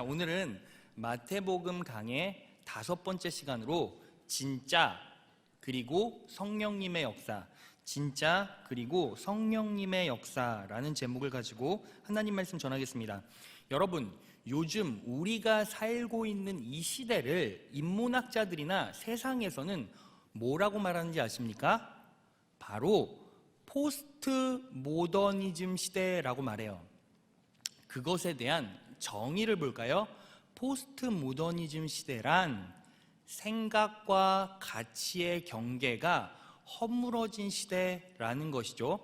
오늘은 마태복음 강의 5번째 시간으로 진짜 그리고 성령님의 역사, 진짜 그리고 성령님의 역사라는 제목을 가지고 하나님 말씀 전하겠습니다. 여러분, 요즘 우리가 살고 있는 이 시대를 인문학자들이나 세상에서는 뭐라고 말하는지 아십니까? 바로 포스트 모더니즘 시대라고 말해요. 그것에 대한 정의를 볼까요? 포스트 모더니즘 시대란 생각과 가치의 경계가 허물어진 시대라는 것이죠.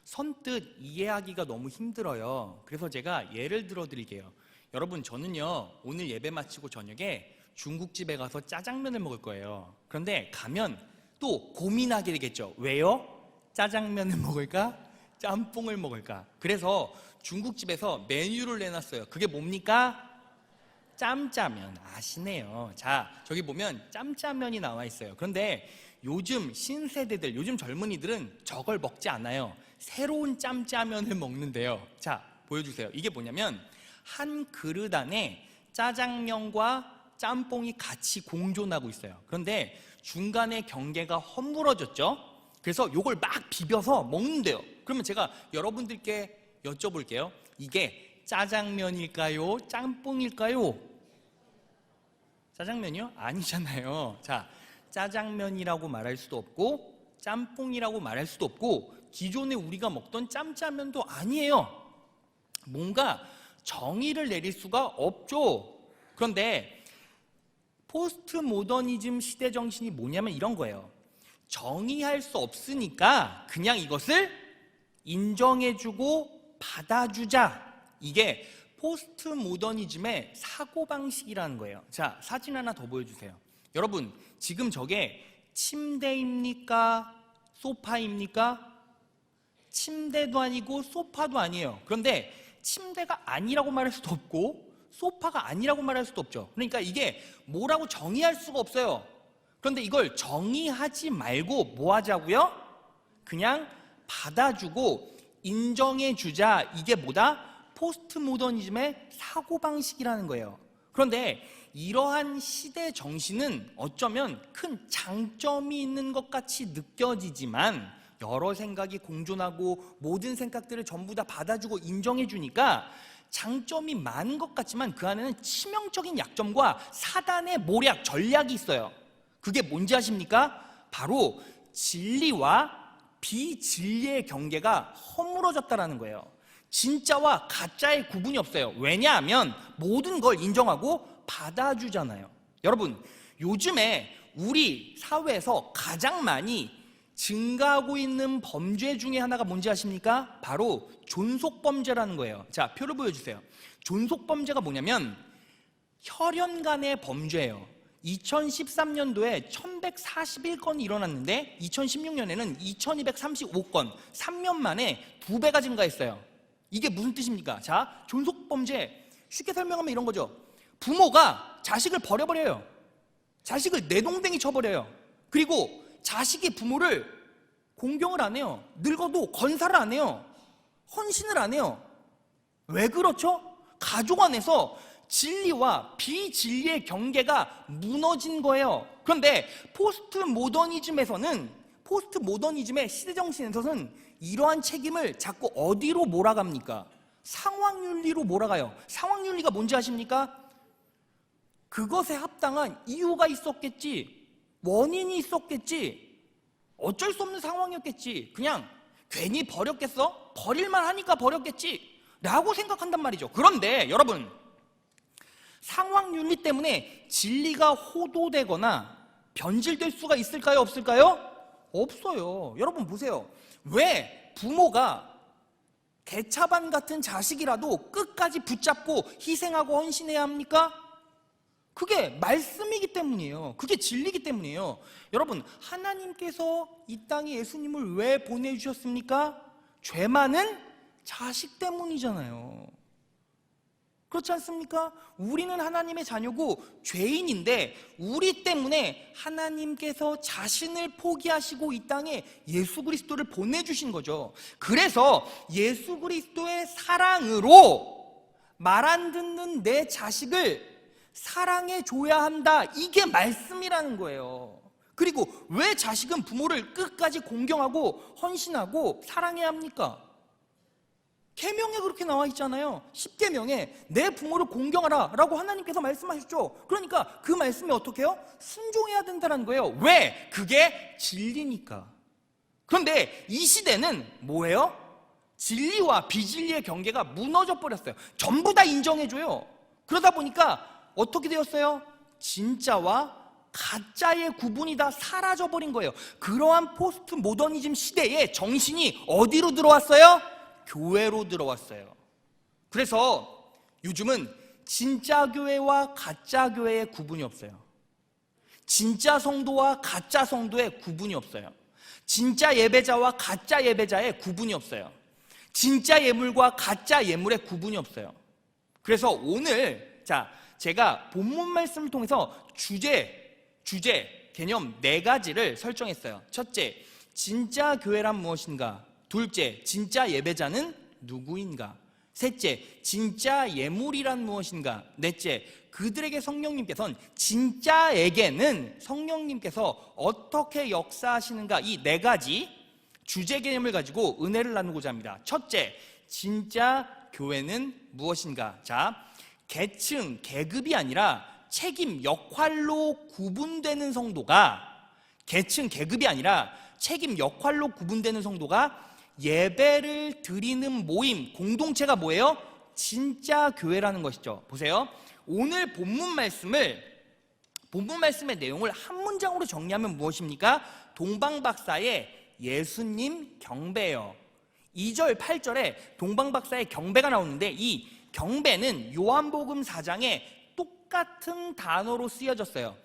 선뜻 이해하기가 너무 힘들어요. 그래서 제가 예를 들어 드릴게요. 여러분, 저는요 오늘 예배 마치고 저녁에 중국집에 가서 짜장면을 먹을 거예요. 그런데 가면 또 고민하게 되겠죠. 왜요? 짜장면을 먹을까? 짬뽕을 먹을까? 그래서 중국집에서 메뉴를 내놨어요. 그게 뭡니까? 짬짜면. 아시네요. 자, 저기 보면 짬짜면이 나와 있어요. 그런데 요즘 신세대들, 요즘 젊은이들은 저걸 먹지 않아요. 새로운 짬짜면을 먹는데요. 자, 보여주세요. 이게 뭐냐면 한 그릇 안에 짜장면과 짬뽕이 같이 공존하고 있어요. 그런데 중간에 경계가 허물어졌죠. 그래서 요걸 막 비벼서 먹는데요. 그러면 제가 여러분들께 여쭤볼게요. 이게 짜장면일까요? 짬뽕일까요? 짜장면이요? 아니잖아요. 자, 짜장면이라고 말할 수도 없고 짬뽕이라고 말할 수도 없고 기존에 우리가 먹던 짬짜면도 아니에요. 뭔가 정의를 내릴 수가 없죠. 그런데 포스트 모더니즘 시대 정신이 뭐냐면 이런 거예요. 정의할 수 없으니까 그냥 이것을 인정해주고 받아주자. 이게 포스트 모더니즘의 사고방식이라는 거예요. 자, 사진 하나 더 보여주세요. 여러분, 지금 저게 침대입니까? 소파입니까? 침대도 아니고 소파도 아니에요. 그런데 침대가 아니라고 말할 수도 없고 소파가 아니라고 말할 수도 없죠. 그러니까 이게 뭐라고 정의할 수가 없어요. 그런데 이걸 정의하지 말고 뭐 하자고요? 그냥 받아주고 인정해주자. 이게 뭐다? 포스트 모더니즘의 사고방식이라는 거예요. 그런데 이러한 시대 정신은 어쩌면 큰 장점이 있는 것 같이 느껴지지만 여러 생각이 공존하고 모든 생각들을 전부 다 받아주고 인정해주니까 장점이 많은 것 같지만 그 안에는 치명적인 약점과 사단의 모략, 전략이 있어요. 그게 뭔지 아십니까? 바로 진리와 비진리의 경계가 허물어졌다는 거예요. 진짜와 가짜의 구분이 없어요. 왜냐하면 모든 걸 인정하고 받아주잖아요. 여러분, 요즘에 우리 사회에서 가장 많이 증가하고 있는 범죄 중에 하나가 뭔지 아십니까? 바로 존속범죄라는 거예요. 자, 표를 보여주세요. 존속범죄가 뭐냐면 혈연 간의 범죄예요. 2013년도에 1141건이 일어났는데 2016년에는 2235건, 3년 만에 2배가 증가했어요. 이게 무슨 뜻입니까? 자, 존속범죄 쉽게 설명하면 이런 거죠. 부모가 자식을 버려버려요. 자식을 내동댕이 쳐버려요. 그리고 자식이 부모를 공경을 안 해요. 늙어도 건사를 안 해요. 헌신을 안 해요. 왜 그렇죠? 가족 안에서 진리와 비진리의 경계가 무너진 거예요. 그런데 포스트 모더니즘의 시대정신에서는 이러한 책임을 자꾸 어디로 몰아갑니까? 상황윤리로 몰아가요. 상황윤리가 뭔지 아십니까? 그것에 합당한 이유가 있었겠지, 원인이 있었겠지, 어쩔 수 없는 상황이었겠지, 그냥 괜히 버렸겠어? 버릴만 하니까 버렸겠지 라고 생각한단 말이죠. 그런데 여러분, 상황윤리 때문에 진리가 호도되거나 변질될 수가 있을까요? 없을까요? 없어요. 여러분 보세요. 왜 부모가 대차반 같은 자식이라도 끝까지 붙잡고 희생하고 헌신해야 합니까? 그게 말씀이기 때문이에요. 그게 진리이기 때문이에요. 여러분, 하나님께서 이 땅에 예수님을 왜 보내주셨습니까? 죄 많은 자식 때문이잖아요. 그렇지 않습니까? 우리는 하나님의 자녀고 죄인인데 우리 때문에 하나님께서 자신을 포기하시고 이 땅에 예수 그리스도를 보내주신 거죠. 그래서 예수 그리스도의 사랑으로 말 안 듣는 내 자식을 사랑해 줘야 한다. 이게 말씀이라는 거예요. 그리고 왜 자식은 부모를 끝까지 공경하고 헌신하고 사랑해야 합니까? 계명에 그렇게 나와 있잖아요. 10계명에 내 부모를 공경하라 라고 하나님께서 말씀하셨죠. 그러니까 그 말씀에 어떻게 해요? 순종해야 된다는 거예요. 왜? 그게 진리니까. 그런데 이 시대는 뭐예요? 진리와 비진리의 경계가 무너져 버렸어요. 전부 다 인정해줘요. 그러다 보니까 어떻게 되었어요? 진짜와 가짜의 구분이 다 사라져버린 거예요. 그러한 포스트 모더니즘 시대에 정신이 어디로 들어왔어요? 교회로 들어왔어요. 그래서 요즘은 진짜 교회와 가짜 교회의 구분이 없어요. 진짜 성도와 가짜 성도의 구분이 없어요. 진짜 예배자와 가짜 예배자의 구분이 없어요. 진짜 예물과 가짜 예물의 구분이 없어요. 그래서 오늘 제가 본문 말씀을 통해서 주제 개념 4가지를 설정했어요. 첫째, 진짜 교회란 무엇인가? 둘째, 진짜 예배자는 누구인가? 셋째, 진짜 예물이란 무엇인가? 넷째, 그들에게 성령님께서는 진짜에게는 성령님께서 어떻게 역사하시는가? 이 4가지 주제 개념을 가지고 은혜를 나누고자 합니다. 첫째, 진짜 교회는 무엇인가? 계층, 계급이 아니라 책임, 역할로 구분되는 성도가 계층, 계급이 아니라 책임, 역할로 구분되는 성도가 예배를 드리는 모임, 공동체가 뭐예요? 진짜 교회라는 것이죠. 보세요. 오늘 본문 말씀의 내용을 한 문장으로 정리하면 무엇입니까? 동방박사의 예수님 경배예요. 2절, 8절에 동방박사의 경배가 나오는데 이 경배는 요한복음 4장에 똑같은 단어로 쓰여졌어요.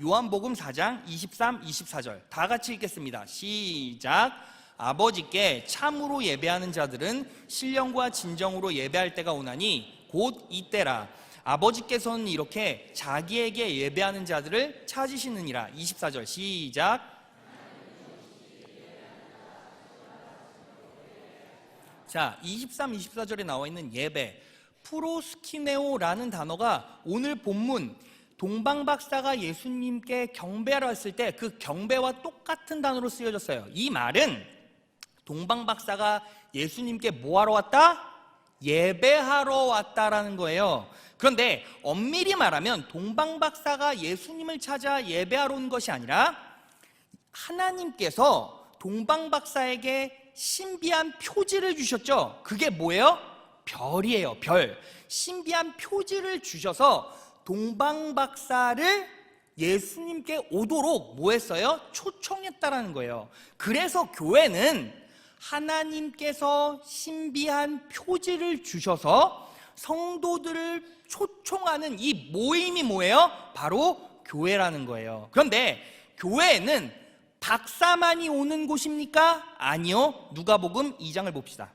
요한복음 4장 23, 24절 다 같이 읽겠습니다. 시작. 아버지께 참으로 예배하는 자들은 신령과 진정으로 예배할 때가 오나니 곧 이때라. 아버지께서는 이렇게 자기에게 예배하는 자들을 찾으시느니라. 24절 시작. 23, 24절에 나와 있는 예배, 프로스키네오라는 단어가 오늘 본문 동방박사가 예수님께 경배하러 왔을 때 그 경배와 똑같은 단어로 쓰여졌어요. 이 말은 동방박사가 예수님께 뭐하러 왔다? 예배하러 왔다라는 거예요. 그런데 엄밀히 말하면 동방박사가 예수님을 찾아 예배하러 온 것이 아니라 하나님께서 동방박사에게 신비한 표지를 주셨죠. 그게 뭐예요? 별이에요. 별. 신비한 표지를 주셔서 동방박사를 예수님께 오도록 뭐 했어요? 초청했다라는 거예요. 그래서 교회는 하나님께서 신비한 표지를 주셔서 성도들을 초청하는 이 모임이 뭐예요? 바로 교회라는 거예요. 그런데 교회에는 박사만이 오는 곳입니까? 아니요. 누가복음 2장을 봅시다.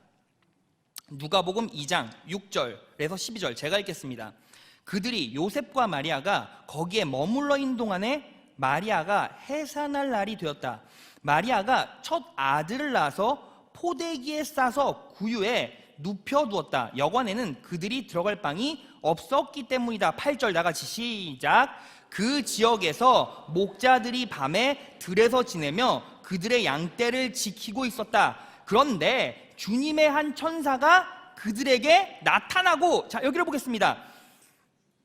누가복음 2장 6절에서 12절 제가 읽겠습니다. 그들이 요셉과 마리아가 거기에 머물러 있는 동안에 마리아가 해산할 날이 되었다. 마리아가 첫 아들을 낳아서 포대기에 싸서 구유에 눕혀두었다. 여관에는 그들이 들어갈 방이 없었기 때문이다. 8절 나같이 시작. 그 지역에서 목자들이 밤에 들에서 지내며 그들의 양떼를 지키고 있었다. 그런데 주님의 한 천사가 그들에게 나타나고, 여기를 보겠습니다.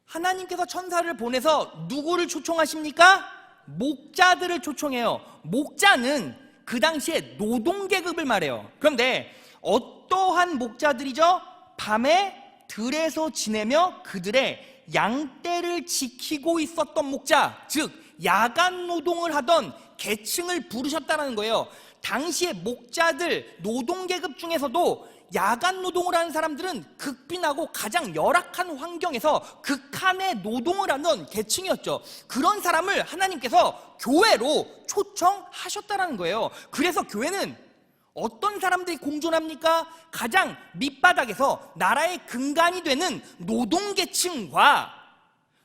하나님께서 천사를 보내서 누구를 초청하십니까? 목자들을 초청해요. 목자는 그 당시에 노동계급을 말해요. 그런데 어떠한 목자들이죠? 밤에 들에서 지내며 그들의 양떼를 지키고 있었던 목자, 즉 야간 노동을 하던 계층을 부르셨다는 거예요. 당시에 목자들, 노동계급 중에서도 야간 노동을 하는 사람들은 극빈하고 가장 열악한 환경에서 극한의 노동을 하는 계층이었죠. 그런 사람을 하나님께서 교회로 초청하셨다는 거예요. 그래서 교회는 어떤 사람들이 공존합니까? 가장 밑바닥에서 나라의 근간이 되는 노동계층과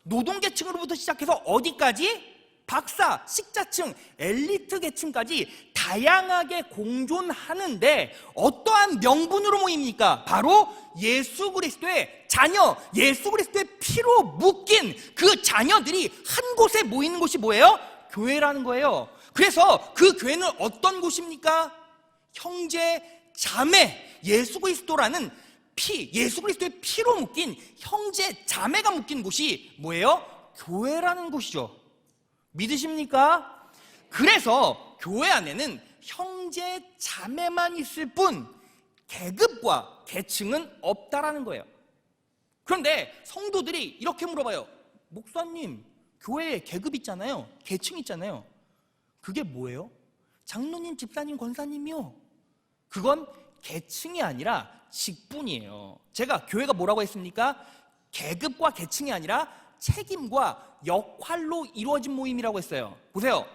노동계층으로부터 시작해서 어디까지? 박사, 식자층, 엘리트 계층까지 다양하게 공존하는데 어떠한 명분으로 모입니까? 바로 예수 그리스도의 자녀, 예수 그리스도의 피로 묶인 그 자녀들이 한 곳에 모이는 곳이 뭐예요? 교회라는 거예요. 그래서 그 교회는 어떤 곳입니까? 형제, 자매, 예수 그리스도라는 예수 그리스도의 피로 묶인 형제, 자매가 묶인 곳이 뭐예요? 교회라는 곳이죠. 믿으십니까? 그래서 교회 안에는 형제, 자매만 있을 뿐 계급과 계층은 없다라는 거예요. 그런데 성도들이 이렇게 물어봐요. 목사님, 교회에 계급 있잖아요. 계층 있잖아요. 그게 뭐예요? 장로님, 집사님, 권사님이요. 그건 계층이 아니라 직분이에요. 제가 교회가 뭐라고 했습니까? 계급과 계층이 아니라 책임과 역할로 이루어진 모임이라고 했어요. 보세요.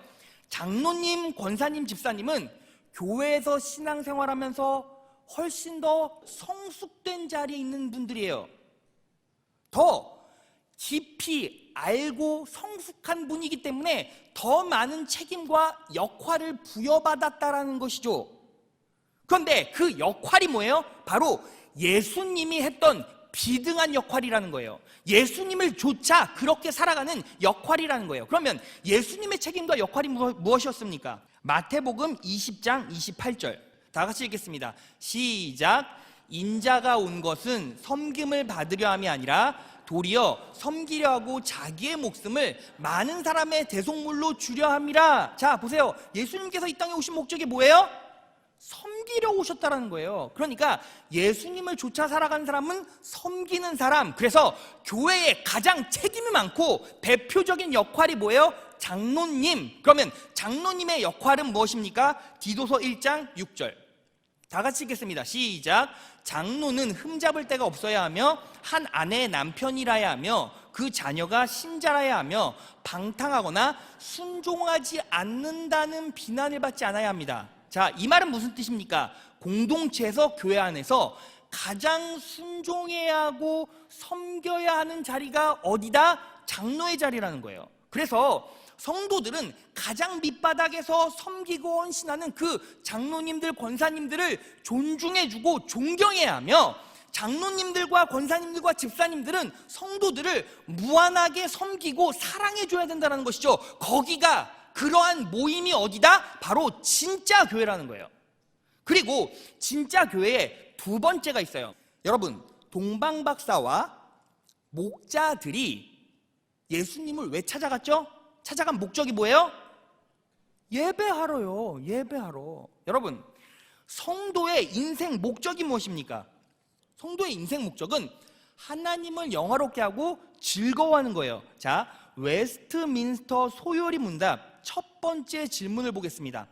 장로님, 권사님, 집사님은 교회에서 신앙생활하면서 훨씬 더 성숙된 자리에 있는 분들이에요. 더 깊이 알고 성숙한 분이기 때문에 더 많은 책임과 역할을 부여받았다라는 것이죠. 그런데 그 역할이 뭐예요? 바로 예수님이 했던 비등한 역할이라는 거예요. 예수님을 조차 그렇게 살아가는 역할이라는 거예요. 그러면 예수님의 책임과 역할이 무엇이었습니까? 마태복음 20장 28절 다 같이 읽겠습니다. 시작. 인자가 온 것은 섬김을 받으려 함이 아니라 도리어 섬기려 하고 자기의 목숨을 많은 사람의 대속물로 주려 함이라. 자, 보세요. 예수님께서 이 땅에 오신 목적이 뭐예요? 섬기려 오셨다라는 거예요. 그러니까 예수님을 쫓아 살아가는 사람은 섬기는 사람. 그래서 교회에 가장 책임이 많고 대표적인 역할이 뭐예요? 장로님. 그러면 장로님의 역할은 무엇입니까? 디도서 1장 6절 다 같이 읽겠습니다. 시작. 장로는 흠잡을 데가 없어야 하며 한 아내의 남편이라야 하며 그 자녀가 신자라야 하며 방탕하거나 순종하지 않는다는 비난을 받지 않아야 합니다. 자, 이 말은 무슨 뜻입니까? 공동체에서, 교회 안에서 가장 순종해야 하고 섬겨야 하는 자리가 어디다? 장로의 자리라는 거예요. 그래서 성도들은 가장 밑바닥에서 섬기고 헌신하는 그 장로님들, 권사님들을 존중해주고 존경해야 하며, 장로님들과 권사님들과 집사님들은 성도들을 무한하게 섬기고 사랑해줘야 된다는 것이죠. 거기가, 그러한 모임이 어디다? 바로 진짜 교회라는 거예요. 그리고 진짜 교회에 두 번째가 있어요. 여러분, 동방박사와 목자들이 예수님을 왜 찾아갔죠? 찾아간 목적이 뭐예요? 예배하러요. 예배하러. 여러분, 성도의 인생 목적이 무엇입니까? 성도의 인생 목적은 하나님을 영화롭게 하고 즐거워하는 거예요. 자, 웨스트민스터 소요리 문답 첫 번째 질문을 보겠습니다.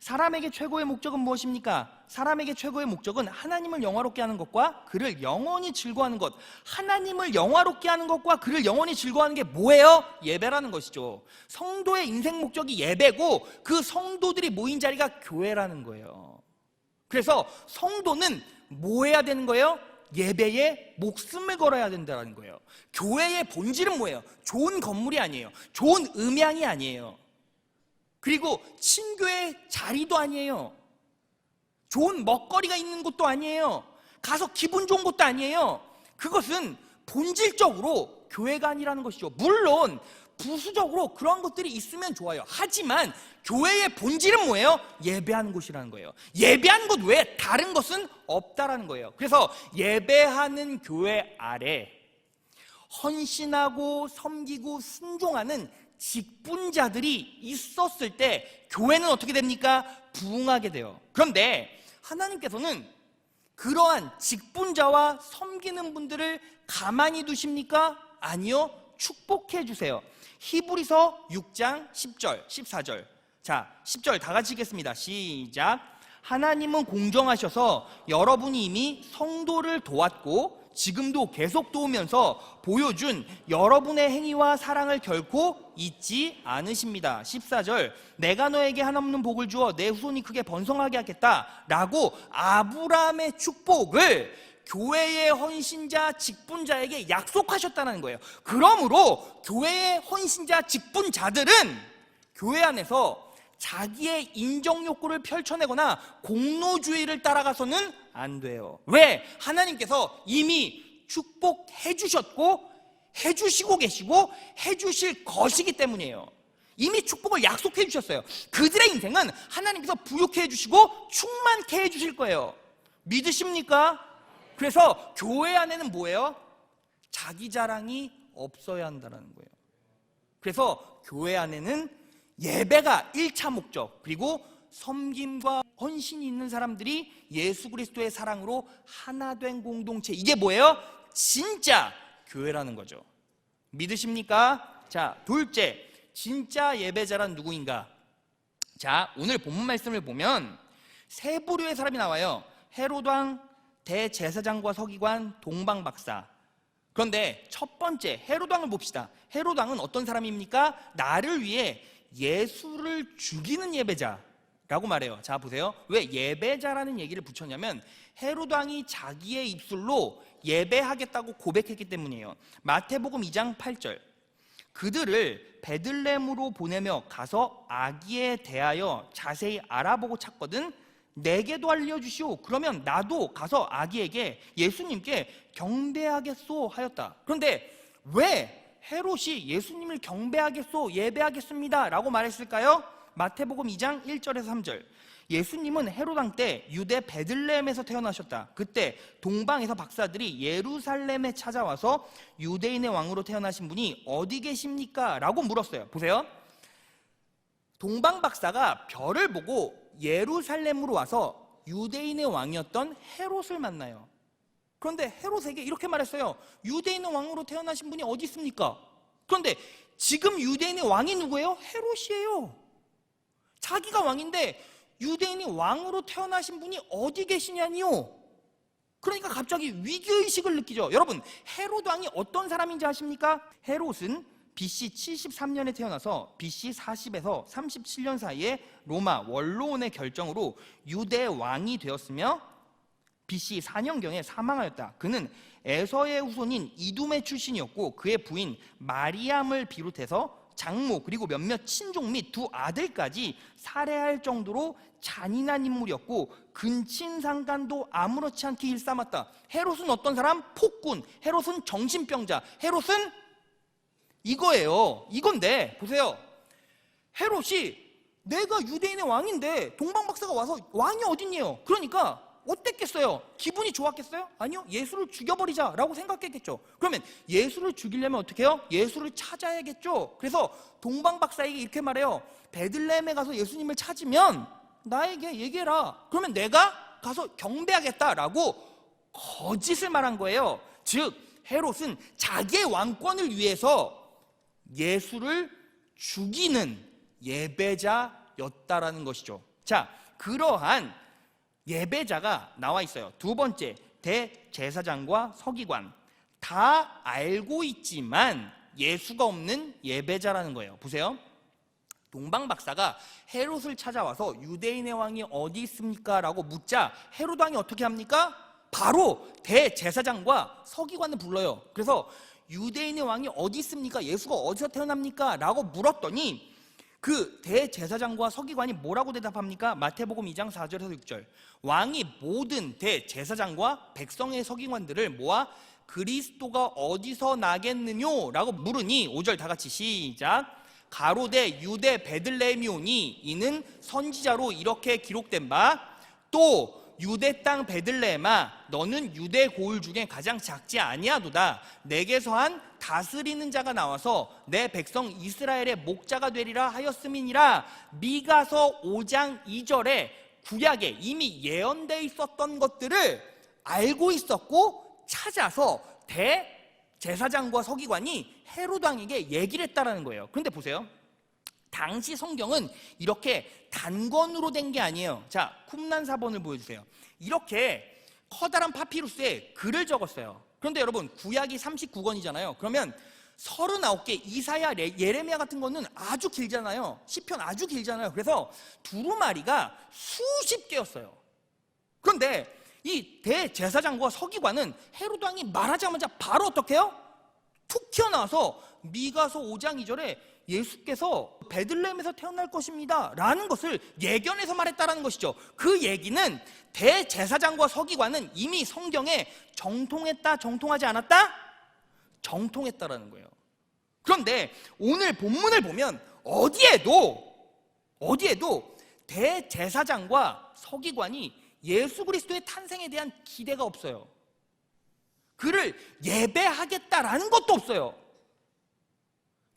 사람에게 최고의 목적은 무엇입니까? 사람에게 최고의 목적은 하나님을 영화롭게 하는 것과 그를 영원히 즐거워하는 것. 하나님을 영화롭게 하는 것과 그를 영원히 즐거워하는 게 뭐예요? 예배라는 것이죠. 성도의 인생 목적이 예배고 그 성도들이 모인 자리가 교회라는 거예요. 그래서 성도는 뭐 해야 되는 거예요? 예배에 목숨을 걸어야 된다는 거예요. 교회의 본질은 뭐예요? 좋은 건물이 아니에요. 좋은 음향이 아니에요. 그리고 친교의 자리도 아니에요. 좋은 먹거리가 있는 곳도 아니에요. 가서 기분 좋은 곳도 아니에요. 그것은 본질적으로 교회가 아니라는 것이죠. 물론 부수적으로 그런 것들이 있으면 좋아요. 하지만 교회의 본질은 뭐예요? 예배하는 곳이라는 거예요. 예배하는 것 외에 다른 것은 없다라는 거예요. 그래서 예배하는 교회 아래 헌신하고 섬기고 순종하는 직분자들이 있었을 때 교회는 어떻게 됩니까? 부흥하게 돼요. 그런데 하나님께서는 그러한 직분자와 섬기는 분들을 가만히 두십니까? 아니요. 축복해 주세요. 히브리서 6장 10절, 14절. 자, 10절 다 같이 읽겠습니다. 시작. 하나님은 공정하셔서 여러분이 이미 성도를 도왔고 지금도 계속 도우면서 보여준 여러분의 행위와 사랑을 결코 잊지 않으십니다. 14절. 내가 너에게 한없는 복을 주어 내 후손이 크게 번성하게 하겠다 라고 아브라함의 축복을 교회의 헌신자 직분자에게 약속하셨다는 거예요. 그러므로 교회의 헌신자 직분자들은 교회 안에서 자기의 인정 욕구를 펼쳐내거나 공로주의를 따라가서는 안 돼요. 왜? 하나님께서 이미 축복해 주셨고 해주시고 계시고 해주실 것이기 때문이에요. 이미 축복을 약속해 주셨어요. 그들의 인생은 하나님께서 부욕해 주시고 충만케 해 주실 거예요. 믿으십니까? 그래서 교회 안에는 뭐예요? 자기 자랑이 없어야 한다는 거예요. 그래서 교회 안에는 예배가 1차 목적, 그리고 섬김과 헌신이 있는 사람들이 예수 그리스도의 사랑으로 하나 된 공동체, 이게 뭐예요? 진짜 교회라는 거죠. 믿으십니까? 자, 둘째, 진짜 예배자란 누구인가? 자, 오늘 본문 말씀을 보면 세 부류의 사람이 나와요. 헤롯 왕, 대제사장과 서기관, 동방 박사. 그런데 첫 번째 헤롯 왕을 봅시다. 헤롯 왕은 어떤 사람입니까? 나를 위해 예수를 죽이는 예배자라고 말해요. 자, 보세요. 왜 예배자라는 얘기를 붙였냐면 헤롯 왕이 자기의 입술로 예배하겠다고 고백했기 때문이에요. 마태복음 2장 8절. 그들을 베들레헴으로 보내며 가서 아기에 대하여 자세히 알아보고 찾거든 내게도 알려주시오. 그러면 나도 가서 아기에게 예수님께 경배하겠소 하였다. 그런데 왜 헤롯이 예수님을 경배하겠소, 예배하겠습니다 라고 말했을까요? 마태복음 2장 1절에서 3절. 예수님은 헤롯 왕 때 유대 베들레헴에서 태어나셨다. 그때 동방에서 박사들이 예루살렘에 찾아와서 유대인의 왕으로 태어나신 분이 어디 계십니까? 라고 물었어요. 보세요. 동방 박사가 별을 보고 예루살렘으로 와서 유대인의 왕이었던 헤롯을 만나요. 그런데 헤롯에게 이렇게 말했어요. 유대인의 왕으로 태어나신 분이 어디 있습니까? 그런데 지금 유대인의 왕이 누구예요? 헤롯이에요. 자기가 왕인데 유대인이 왕으로 태어나신 분이 어디 계시냐니요? 그러니까 갑자기 위기의식을 느끼죠. 여러분, 헤롯 왕이 어떤 사람인지 아십니까? 헤롯은 BC 73년에 태어나서 BC 40에서 37년 사이에 로마 원로원의 결정으로 유대 왕이 되었으며 BC 4년경에 사망하였다. 그는 에서의 후손인 이둠의 출신이었고 그의 부인 마리암을 비롯해서 장모 그리고 몇몇 친족 및 두 아들까지 살해할 정도로 잔인한 인물이었고 근친상간도 아무렇지 않게 일삼았다. 헤롯은 어떤 사람? 폭군. 헤롯은 정신병자. 헤롯은 이거예요. 이건데 보세요. 헤롯이 내가 유대인의 왕인데 동방 박사가 와서 왕이 어딨니요? 그러니까 어땠겠어요? 기분이 좋았겠어요? 아니요. 예수를 죽여버리자라고 생각했겠죠. 그러면 예수를 죽이려면 어떻게 해요? 예수를 찾아야겠죠. 그래서 동방 박사에게 이렇게 말해요. 베들레헴에 가서 예수님을 찾으면 나에게 얘기해라. 그러면 내가 가서 경배하겠다라고 거짓을 말한 거예요. 즉 헤롯은 자기의 왕권을 위해서 예수를 죽이는 예배자였다라는 것이죠. 자, 그러한 예배자가 나와 있어요. 두 번째, 대제사장과 서기관. 다 알고 있지만 예수가 없는 예배자라는 거예요. 보세요. 동방 박사가 헤롯을 찾아와서 유대인의 왕이 어디 있습니까? 라고 묻자 헤롯 왕이 어떻게 합니까? 바로 대제사장과 서기관을 불러요. 그래서 유대인의 왕이 어디 있습니까? 예수가 어디서 태어납니까? 라고 물었더니 그 대제사장과 서기관이 뭐라고 대답합니까? 마태복음 2장 4절에서 6절. 왕이 모든 대제사장과 백성의 서기관들을 모아 그리스도가 어디서 나겠느뇨? 라고 물으니 5절 다 같이 시작. 가로되 유대 베들레헴이오니 이는 선지자로 이렇게 기록된 바 또 유대 땅 베들레헴아 너는 유대 고을 중에 가장 작지 아니하도다. 내게서 한 다스리는 자가 나와서 내 백성 이스라엘의 목자가 되리라 하였음이니라. 미가서 5장 2절에 구약에 이미 예언되어 있었던 것들을 알고 있었고 찾아서 대제사장과 서기관이 헤롯 왕에게 얘기를 했다라는 거예요. 그런데 보세요. 당시 성경은 이렇게 단권으로 된 게 아니에요. 자, 쿰란 사본을 보여주세요. 이렇게 커다란 파피루스에 글을 적었어요. 그런데 여러분, 구약이 39권이잖아요. 그러면 39개, 이사야, 예레미야 같은 거는 아주 길잖아요. 시편 아주 길잖아요. 그래서 두루마리가 수십 개였어요. 그런데 이 대제사장과 서기관은 헤롯 왕이 말하자마자 바로 어떻게 해요? 툭 튀어나와서 미가서 5장 2절에 예수께서 베들레헴에서 태어날 것입니다 라는 것을 예견해서 말했다라는 것이죠. 그 얘기는 대제사장과 서기관은 이미 성경에 정통했다, 정통하지 않았다? 정통했다라는 거예요. 그런데 오늘 본문을 보면 어디에도 대제사장과 서기관이 예수 그리스도의 탄생에 대한 기대가 없어요. 그를 예배하겠다라는 것도 없어요.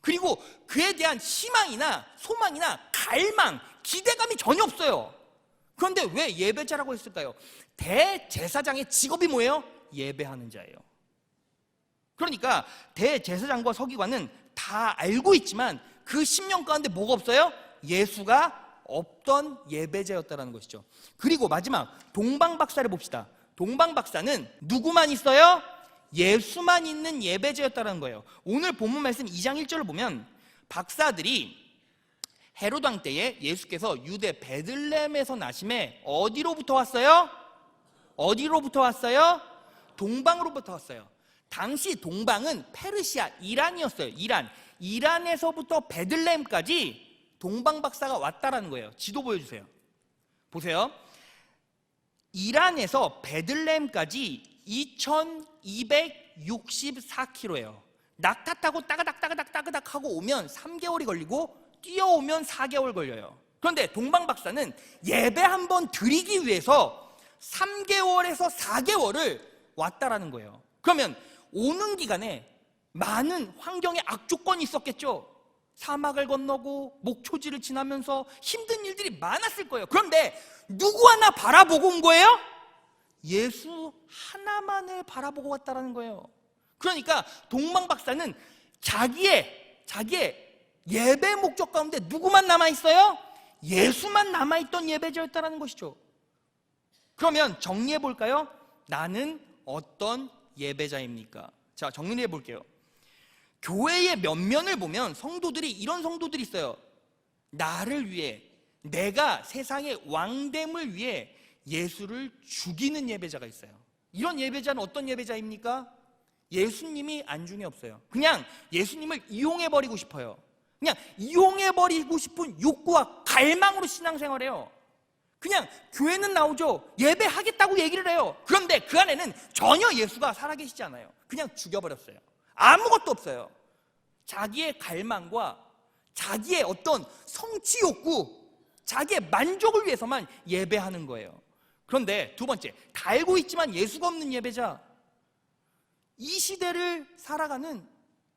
그리고 그에 대한 희망이나 소망이나 갈망, 기대감이 전혀 없어요. 그런데 왜 예배자라고 했을까요? 대제사장의 직업이 뭐예요? 예배하는 자예요. 그러니까 대제사장과 서기관은 다 알고 있지만 그 10년 가운데 뭐가 없어요? 예수가 없던 예배자였다는 것이죠. 그리고 마지막 동방박사를 봅시다. 동방박사는 누구만 있어요? 예수만 있는 예배자였다는 거예요. 오늘 본문 말씀 2장 1절을 보면 박사들이 헤롯 왕 때에 예수께서 유대 베들레헴에서 나심에 어디로부터 왔어요? 어디로부터 왔어요? 동방으로부터 왔어요. 당시 동방은 페르시아, 이란이었어요. 이란에서부터 베들레헴까지 동방박사가 왔다라는 거예요. 지도 보여주세요. 보세요. 이란에서 베들레헴까지 2264km예요. 낙타 타고 따그닥 하고 오면 3개월이 걸리고 뛰어오면 4개월 걸려요. 그런데 동방박사는 예배 한번 드리기 위해서 3개월에서 4개월을 왔다라는 거예요. 그러면 오는 기간에 많은 환경의 악조건이 있었겠죠. 사막을 건너고 목초지를 지나면서 힘든 일들이 많았을 거예요. 그런데 누구 하나 바라보고 온 거예요? 예수 하나만을 바라보고 왔다라는 거예요. 그러니까 동방박사는 자기의 예배 목적 가운데 누구만 남아있어요? 예수만 남아있던 예배자였다라는 것이죠. 그러면 정리해 볼까요? 나는 어떤 예배자입니까? 자, 정리해 볼게요. 교회의 면면을 보면 성도들이 이런 성도들이 있어요. 나를 위해, 내가 세상의 왕됨을 위해 예수를 죽이는 예배자가 있어요. 이런 예배자는 어떤 예배자입니까? 예수님이 안중에 없어요. 그냥 예수님을 이용해버리고 싶어요. 그냥 이용해버리고 싶은 욕구와 갈망으로 신앙생활해요. 그냥 교회는 나오죠. 예배하겠다고 얘기를 해요. 그런데 그 안에는 전혀 예수가 살아계시지 않아요. 그냥 죽여버렸어요. 아무것도 없어요. 자기의 갈망과 자기의 어떤 성취 욕구, 자기의 만족을 위해서만 예배하는 거예요. 그런데 두 번째, 다 알고 있지만 예수가 없는 예배자. 이 시대를 살아가는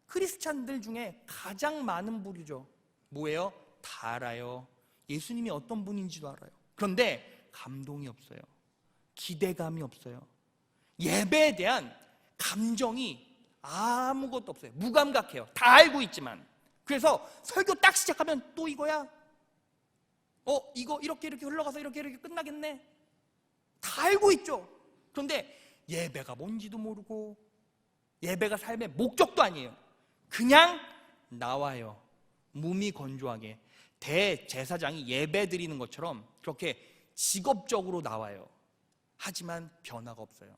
크리스찬들 중에 가장 많은 부류죠. 뭐예요? 다 알아요. 예수님이 어떤 분인지도 알아요. 그런데 감동이 없어요. 기대감이 없어요. 예배에 대한 감정이 아무것도 없어요. 무감각해요. 다 알고 있지만. 그래서 설교 딱 시작하면 또 이거야? 이거 이렇게 흘러가서 이렇게 끝나겠네? 다 알고 있죠. 그런데 예배가 뭔지도 모르고 예배가 삶의 목적도 아니에요. 그냥 나와요. 몸이 건조하게 대제사장이 예배 드리는 것처럼 그렇게 직업적으로 나와요. 하지만 변화가 없어요.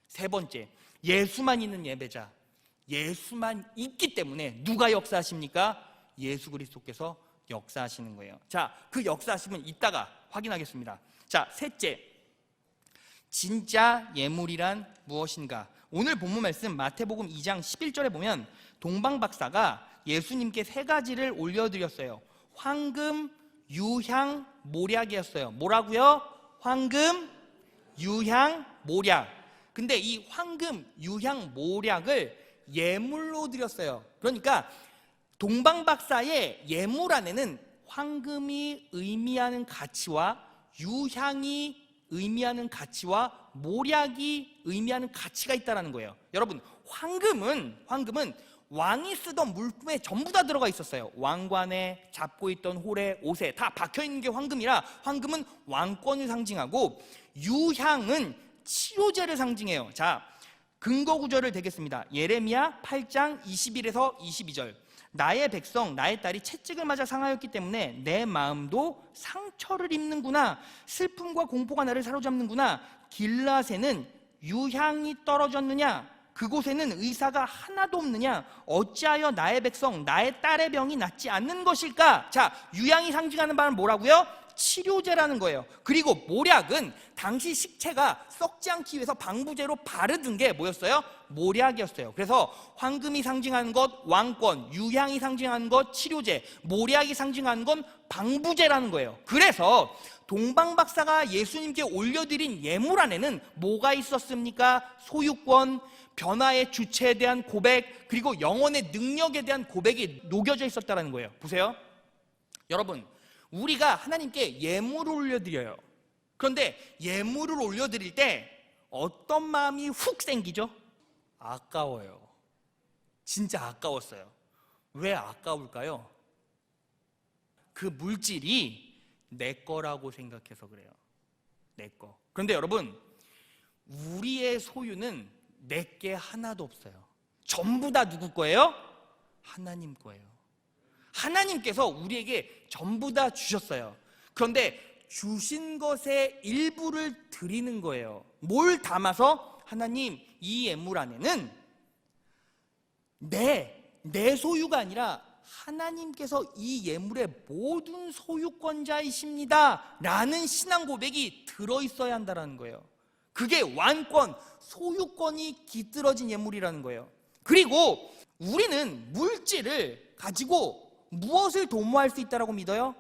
세 번째, 예수만 있는 예배자. 예수만 있기 때문에 누가 역사하십니까? 예수 그리스도께서 역사하시는 거예요. 자, 그 역사하심은 이따가 확인하겠습니다. 자, 셋째, 진짜 예물이란 무엇인가? 오늘 본문 말씀 마태복음 2장 11절에 보면 동방박사가 예수님께 세 가지를 올려드렸어요. 황금, 유향, 모략이었어요. 뭐라고요? 황금, 유향, 모략. 근데 이 황금, 유향, 모략을 예물로 드렸어요. 그러니까 동방박사의 예물 안에는 황금이 의미하는 가치와 유향이 의미하는 가치와 모략이 의미하는 가치가 있다는 거예요. 여러분, 황금은 왕이 쓰던 물품에 전부 다 들어가 있었어요. 왕관에, 잡고 있던 홀에, 옷에 다 박혀있는 게 황금이라 황금은 왕권을 상징하고, 유향은 치료제를 상징해요. 자, 근거 구절을 대겠습니다. 예레미야 8장 21에서 22절. 나의 백성, 나의 딸이 채찍을 맞아 상하였기 때문에 내 마음도 상처를 입는구나. 슬픔과 공포가 나를 사로잡는구나. 길라새는 유향이 떨어졌느냐? 그곳에는 의사가 하나도 없느냐? 어찌하여 나의 백성, 나의 딸의 병이 낫지 않는 것일까? 자, 유향이 상징하는 바는 뭐라고요? 치료제라는 거예요. 그리고 모략은 당시 식체가 썩지 않기 위해서 방부제로 바르던 게 뭐였어요? 모략이었어요. 그래서 황금이 상징하는 것 왕권, 유향이 상징하는 것 치료제, 모략이 상징하는 건 방부제라는 거예요. 그래서 동방박사가 예수님께 올려드린 예물 안에는 뭐가 있었습니까? 소유권, 변화의 주체에 대한 고백, 그리고 영혼의 능력에 대한 고백이 녹여져 있었다는 거예요. 보세요, 여러분, 우리가 하나님께 예물을 올려드려요. 그런데 예물을 올려드릴 때 어떤 마음이 훅 생기죠? 아까워요. 진짜 아까웠어요. 왜 아까울까요? 그 물질이 내 거라고 생각해서 그래요. 내 거. 그런데 여러분, 우리의 소유는 내게 하나도 없어요. 전부 다 누구 거예요? 하나님 거예요. 하나님께서 우리에게 전부 다 주셨어요. 그런데 주신 것의 일부를 드리는 거예요. 뭘 담아서? 하나님, 이 예물 안에는 내 소유가 아니라 하나님께서 이 예물의 모든 소유권자이십니다 라는 신앙 고백이 들어있어야 한다는 거예요. 그게 완권, 소유권이 깃들어진 예물이라는 거예요. 그리고 우리는 물질을 가지고 무엇을 도모할 수 있다고 믿어요?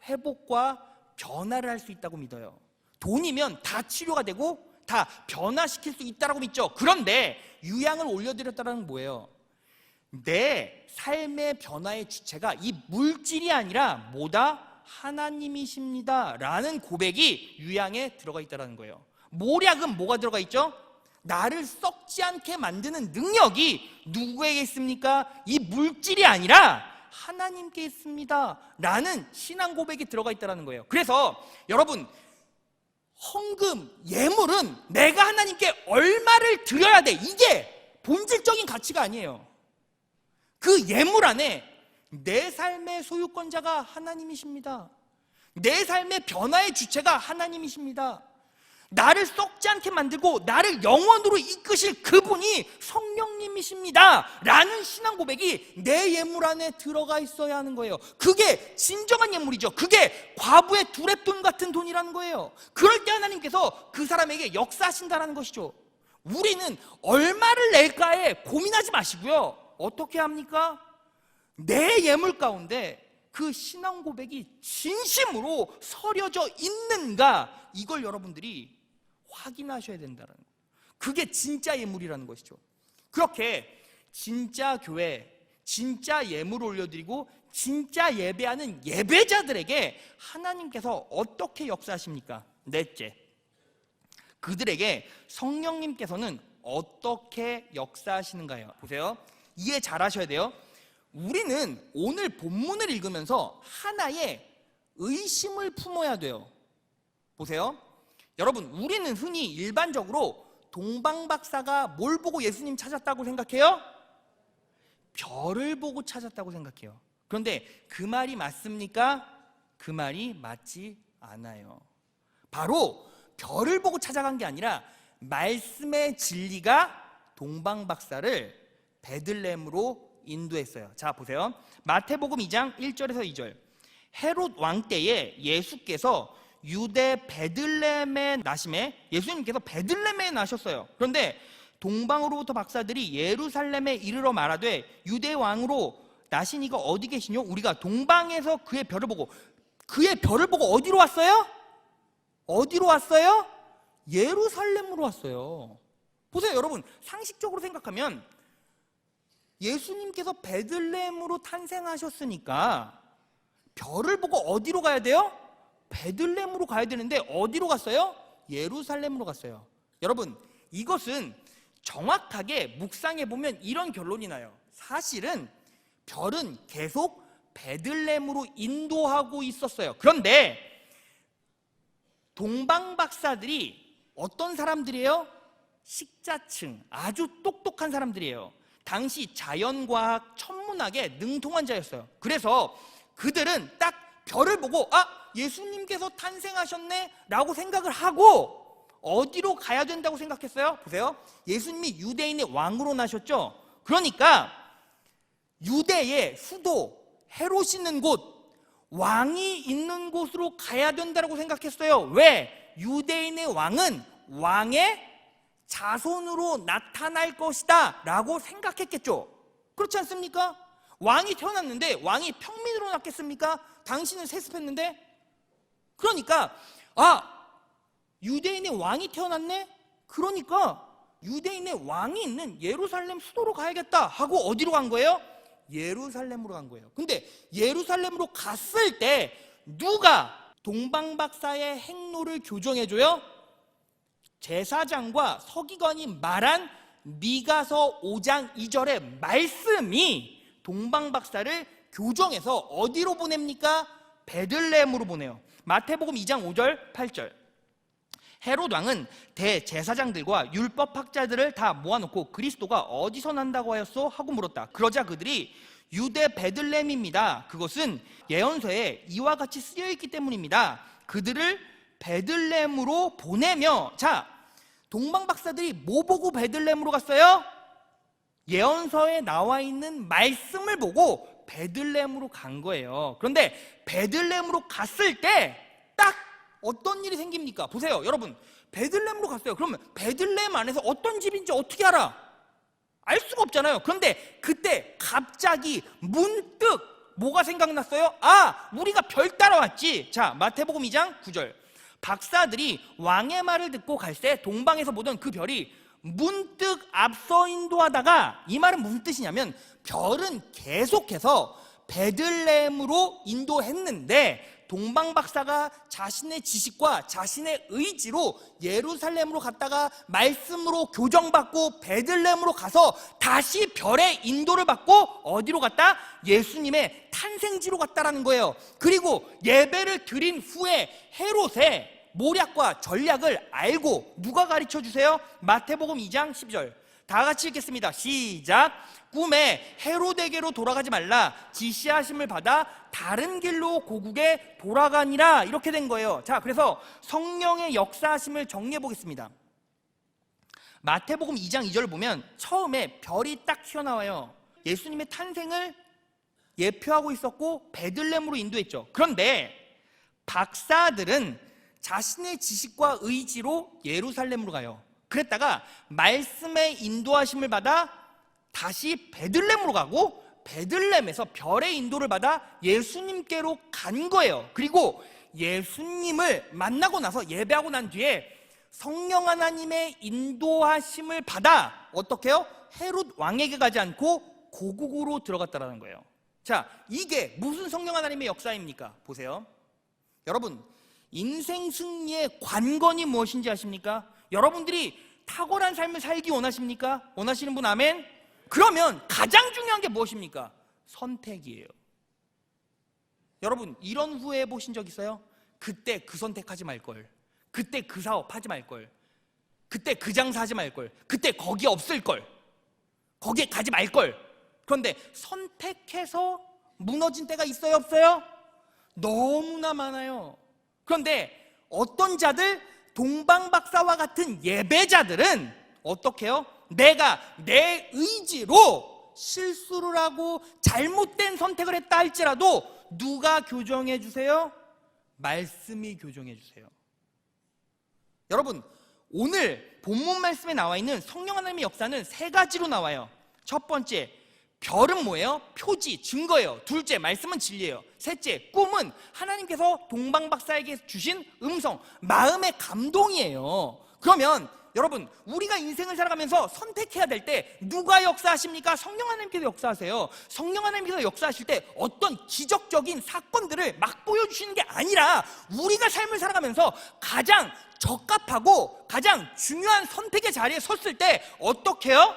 회복과 변화를 할 수 있다고 믿어요. 돈이면 다 치료가 되고 다 변화시킬 수 있다고 믿죠. 그런데 유향을 올려드렸다는 건 뭐예요? 내 삶의 변화의 주체가 이 물질이 아니라 뭐다? 하나님이십니다 라는 고백이 유향에 들어가 있다는 거예요. 모략은 뭐가 들어가 있죠? 나를 썩지 않게 만드는 능력이 누구에게 있습니까? 이 물질이 아니라 하나님께 있습니다 라는 신앙 고백이 들어가 있다는 거예요. 그래서 여러분, 헌금, 예물은 내가 하나님께 얼마를 드려야 돼, 이게 본질적인 가치가 아니에요. 그 예물 안에 내 삶의 소유권자가 하나님이십니다. 내 삶의 변화의 주체가 하나님이십니다. 나를 썩지 않게 만들고 나를 영원으로 이끄실 그분이 성령님이십니다 라는 신앙 고백이 내 예물 안에 들어가 있어야 하는 거예요. 그게 진정한 예물이죠. 그게 과부의 두렙돈 같은 돈이라는 거예요. 그럴 때 하나님께서 그 사람에게 역사하신다는 것이죠. 우리는 얼마를 낼까에 고민하지 마시고요, 어떻게 합니까? 내 예물 가운데 그 신앙 고백이 진심으로 서려져 있는가, 이걸 여러분들이 확인하셔야 된다는 거예요. 그게 진짜 예물이라는 것이죠. 그렇게 진짜 교회, 진짜 예물을 올려드리고 진짜 예배하는 예배자들에게 하나님께서 어떻게 역사하십니까? 넷째, 그들에게 성령님께서는 어떻게 역사하시는가요? 보세요, 이해 잘 하셔야 돼요. 우리는 오늘 본문을 읽으면서 하나의 의심을 품어야 돼요. 보세요, 여러분, 우리는 흔히 일반적으로 동방박사가 뭘 보고 예수님 찾았다고 생각해요? 별을 보고 찾았다고 생각해요. 그런데 그 말이 맞습니까? 그 말이 맞지 않아요. 바로 별을 보고 찾아간 게 아니라 말씀의 진리가 동방박사를 베들레헴으로 인도했어요. 자, 보세요, 마태복음 2장 1절에서 2절. 헤롯 왕 때에 예수께서 유대 베들레헴에 나심에, 예수님께서 베들레헴에 나셨어요. 그런데 동방으로부터 박사들이 예루살렘에 이르러 말하되 유대 왕으로 나신 이가 어디 계시뇨? 우리가 동방에서 그의 별을 보고 어디로 왔어요? 어디로 왔어요? 예루살렘으로 왔어요. 보세요, 여러분, 상식적으로 생각하면 예수님께서 베들레헴으로 탄생하셨으니까 별을 보고 어디로 가야 돼요? 베들레헴으로 가야 되는데 어디로 갔어요? 예루살렘으로 갔어요. 여러분, 이것은 정확하게 묵상해 보면 이런 결론이 나요. 사실은 별은 계속 베들레헴으로 인도하고 있었어요. 그런데 동방박사들이 어떤 사람들이에요? 식자층, 아주 똑똑한 사람들이에요. 당시 자연과학, 천문학에 능통한 자였어요. 그래서 그들은 딱 별을 보고 예수님께서 탄생하셨네 라고 생각을 하고 어디로 가야 된다고 생각했어요? 보세요. 예수님이 유대인의 왕으로 나셨죠? 그러니까 유대의 수도 헤롯이 있는 곳, 왕이 있는 곳으로 가야 된다고 생각했어요. 왜? 유대인의 왕은 왕의 자손으로 나타날 것이다 라고 생각했겠죠. 그렇지 않습니까? 왕이 태어났는데 왕이 평민으로 낳겠습니까? 당신은 세습했는데? 그러니까 유대인의 왕이 태어났네? 그러니까 유대인의 왕이 있는 예루살렘 수도로 가야겠다 하고 어디로 간 거예요? 예루살렘으로 간 거예요. 근데 예루살렘으로 갔을 때 누가 동방박사의 행로를 교정해줘요? 제사장과 서기관이 말한 미가서 5장 2절의 말씀이 동방박사를 교정해서 어디로 보냅니까? 베들레헴으로 보내요. 마태복음 2장 5절 8절. 헤롯 왕은 대제사장들과 율법학자들을 다 모아놓고 그리스도가 어디서 난다고 하였소? 하고 물었다. 그러자 그들이 유대 베들레헴입니다. 그것은 예언서에 이와 같이 쓰여있기 때문입니다. 그들을 베들레헴으로 보내며, 자, 동방박사들이 뭐 보고 베들레헴으로 갔어요? 예언서에 나와 있는 말씀을 보고 베들레헴으로 간 거예요. 그런데 베들레헴으로 갔을 때 딱 어떤 일이 생깁니까? 보세요, 여러분. 베들레헴으로 갔어요. 그러면 베들레헴 안에서 어떤 집인지 어떻게 알아? 알 수가 없잖아요. 그런데 그때 갑자기 문득 뭐가 생각났어요? 우리가 별 따라왔지. 자, 마태복음 2장 9절. 박사들이 왕의 말을 듣고 갈새 동방에서 보던 그 별이 문득 앞서 인도하다가, 이 말은 무슨 뜻이냐면 별은 계속해서 베들레헴으로 인도했는데 동방박사가 자신의 지식과 자신의 의지로 예루살렘으로 갔다가 말씀으로 교정받고 베들레헴으로 가서 다시 별의 인도를 받고 어디로 갔다? 예수님의 탄생지로 갔다라는 거예요. 그리고 예배를 드린 후에 헤롯의 모략과 전략을 알고 누가 가르쳐 주세요? 마태복음 2장 10절. 다 같이 읽겠습니다. 시작. 꿈에 헤롯에게로 돌아가지 말라. 지시하심을 받아 다른 길로 고국에 돌아가니라. 이렇게 된 거예요. 자, 그래서 성령의 역사하심을 정리해 보겠습니다. 마태복음 2장 2절을 보면 처음에 별이 딱 튀어나와요. 예수님의 탄생을 예표하고 있었고 베들레헴으로 인도했죠. 그런데 박사들은 자신의 지식과 의지로 예루살렘으로 가요. 그랬다가 말씀의 인도하심을 받아 다시 베들레헴으로 가고 베들레헴에서 별의 인도를 받아 예수님께로 간 거예요. 그리고 예수님을 만나고 나서 예배하고 난 뒤에 성령 하나님의 인도하심을 받아 어떻게 해요? 헤롯 왕에게 가지 않고 고국으로 들어갔다라는 거예요. 자, 이게 무슨 성령 하나님의 역사입니까? 보세요. 여러분, 인생 승리의 관건이 무엇인지 아십니까? 여러분들이 탁월한 삶을 살기 원하십니까? 원하시는 분 아멘? 그러면 가장 중요한 게 무엇입니까? 선택이에요. 여러분, 이런 후회해 보신 적 있어요? 그때 그 선택하지 말걸, 그때 그 사업 하지 말걸, 그때 그 장사 하지 말걸, 그때 거기 없을걸, 거기에 가지 말걸. 그런데 선택해서 무너진 때가 있어요, 없어요? 너무나 많아요. 그런데 어떤 자들, 동방박사와 같은 예배자들은 어떻게 해요? 내가 내 의지로 실수를 하고 잘못된 선택을 했다 할지라도 누가 교정해 주세요? 말씀이 교정해 주세요. 여러분, 오늘 본문 말씀에 나와 있는 성령 하나님의 역사는 세 가지로 나와요. 첫 번째, 별은 뭐예요? 표지, 증거예요. 둘째, 말씀은 진리예요. 셋째, 꿈은 하나님께서 동방박사에게 주신 음성, 마음의 감동이에요. 그러면 여러분, 우리가 인생을 살아가면서 선택해야 될 때 누가 역사하십니까? 성령 하나님께서 역사하세요. 성령 하나님께서 역사하실 때 어떤 기적적인 사건들을 막 보여주시는 게 아니라 우리가 삶을 살아가면서 가장 적합하고 가장 중요한 선택의 자리에 섰을 때 어떻게 해요?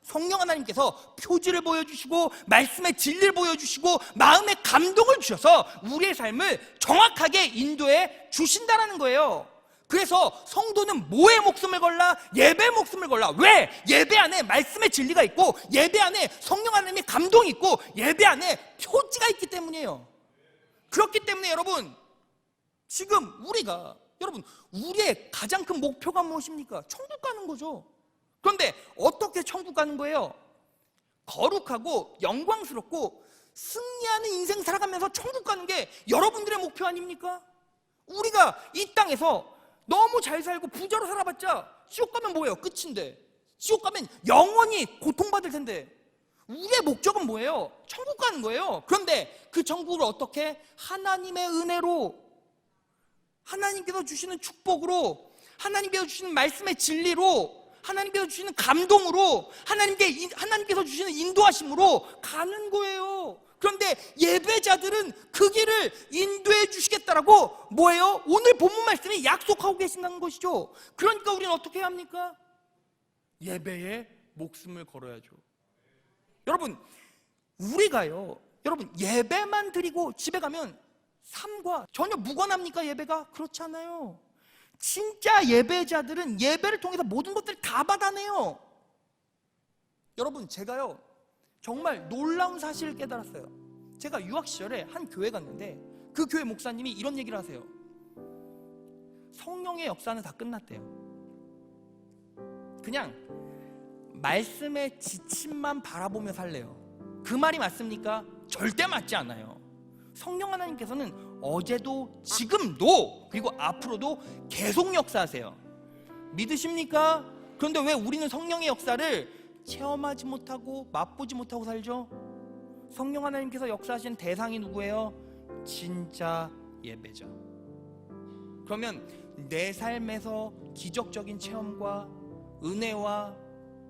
성령 하나님께서 표지를 보여주시고 말씀의 진리를 보여주시고 마음의 감동을 주셔서 우리의 삶을 정확하게 인도해 주신다는 거예요. 그래서 성도는 뭐에 목숨을 걸라? 예배에 목숨을 걸라. 왜? 예배 안에 말씀의 진리가 있고 예배 안에 성령 하나님의 감동이 있고 예배 안에 표지가 있기 때문이에요. 그렇기 때문에 여러분, 지금 우리가 여러분, 우리의 가장 큰 목표가 무엇입니까? 천국 가는 거죠. 그런데 어떻게 천국 가는 거예요? 거룩하고 영광스럽고 승리하는 인생 살아가면서 천국 가는 게 여러분들의 목표 아닙니까? 우리가 이 땅에서 너무 잘 살고 부자로 살아봤자 지옥 가면 뭐예요? 끝인데. 지옥 가면 영원히 고통받을 텐데 우리의 목적은 뭐예요? 천국 가는 거예요. 그런데 그 천국을 어떻게? 하나님의 은혜로, 하나님께서 주시는 축복으로, 하나님께서 주시는 말씀의 진리로, 하나님께서 주시는 감동으로, 하나님께서 주시는 인도하심으로 가는 거예요. 그런데 예배자들은 그 길을 인도해 주시겠다라고 뭐예요? 오늘 본문 말씀이 약속하고 계신다는 것이죠. 그러니까 우리는 어떻게 해야 합니까? 예배에 목숨을 걸어야죠. 여러분, 우리가요, 여러분, 예배만 드리고 집에 가면 삶과 전혀 무관합니까? 예배가? 그렇지 않아요. 진짜 예배자들은 예배를 통해서 모든 것들을 다 받아내요. 여러분, 제가요 정말 놀라운 사실을 깨달았어요. 제가 유학 시절에 한 교회 갔는데 그 교회 목사님이 이런 얘기를 하세요. 성령의 역사는 다 끝났대요. 그냥 말씀의 지침만 바라보며 살래요. 그 말이 맞습니까? 절대 맞지 않아요. 성령 하나님께서는 어제도 지금도 그리고 앞으로도 계속 역사하세요. 믿으십니까? 그런데 왜 우리는 성령의 역사를 체험하지 못하고 맛보지 못하고 살죠? 성령 하나님께서 역사하시는 대상이 누구예요? 진짜 예배자. 그러면 내 삶에서 기적적인 체험과 은혜와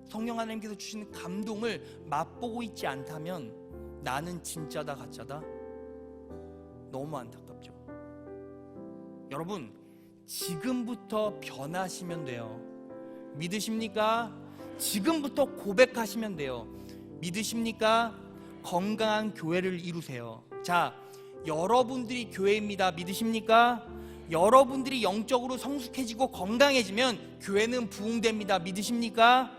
성령 하나님께서 주시는 감동을 맛보고 있지 않다면 나는 진짜다 가짜다? 너무 안타깝죠. 여러분, 지금부터 변하시면 돼요. 믿으십니까? 지금부터 고백하시면 돼요. 믿으십니까? 건강한 교회를 이루세요. 자, 여러분들이 교회입니다. 믿으십니까? 여러분들이 영적으로 성숙해지고 건강해지면 교회는 부흥됩니다. 믿으십니까?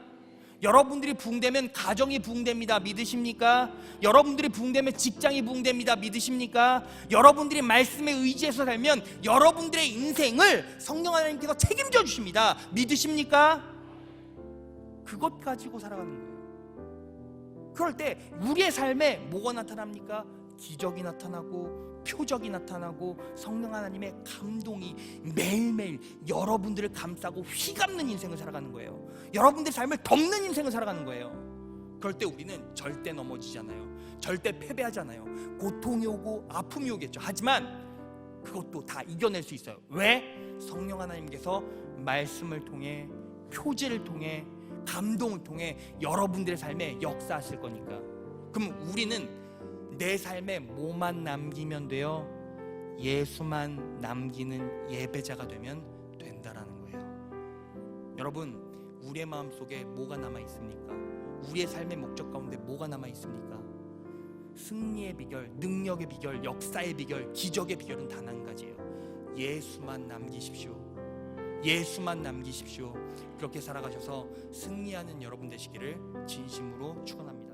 여러분들이 부흥되면 가정이 부흥됩니다. 믿으십니까? 여러분들이 부흥되면 직장이 부흥됩니다. 믿으십니까? 여러분들이 말씀에 의지해서 살면 여러분들의 인생을 성령 하나님께서 책임져 주십니다. 믿으십니까? 그것 가지고 살아가는 거예요. 그럴 때 우리의 삶에 뭐가 나타납니까? 기적이 나타나고 표적이 나타나고 성령 하나님의 감동이 매일매일 여러분들을 감싸고 휘감는 인생을 살아가는 거예요. 여러분들의 삶을 덮는 인생을 살아가는 거예요. 그럴 때 우리는 절대 넘어지잖아요. 절대 패배하잖아요. 고통이 오고 아픔이 오겠죠. 하지만 그것도 다 이겨낼 수 있어요. 왜? 성령 하나님께서 말씀을 통해, 표제를 통해, 감동을 통해 여러분들의 삶에 역사하실 거니까. 그럼 우리는 내 삶에 뭐만 남기면 돼요? 예수만 남기는 예배자가 되면 된다라는 거예요. 여러분, 우리의 마음속에 뭐가 남아 있습니까? 우리의 삶의 목적 가운데 뭐가 남아 있습니까? 승리의 비결, 능력의 비결, 역사의 비결, 기적의 비결은 단 한 가지예요. 예수만 남기십시오. 예수만 남기십시오. 그렇게 살아가셔서 승리하는 여러분 되시기를 진심으로 축원합니다.